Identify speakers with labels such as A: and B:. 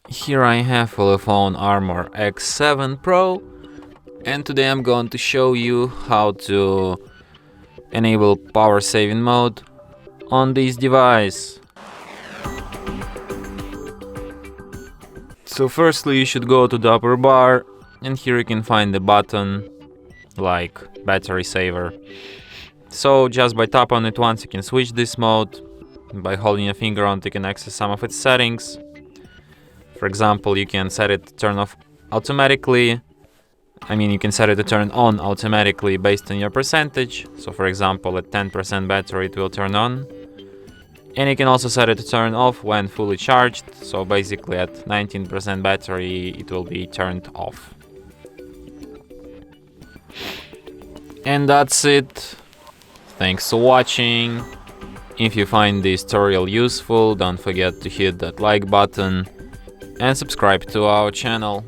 A: Here I have ULEFONE Armor X7 Pro, and today I'm going to show you how to enable power saving mode on this device. So firstly you should go to the upper bar, and here you can find the button like battery saver. So just by tap on it once you can switch this mode. By holding your finger on it you can access some of its settings. For example, you can set it to turn off automatically. You can set it to turn on automatically based on your percentage. So for example, at 10% battery it will turn on. And you can also set it to turn off when fully charged. So basically at 19% battery it will be turned off. And that's it. Thanks for watching. If you find this tutorial useful, don't forget to hit that like button and subscribe to our channel.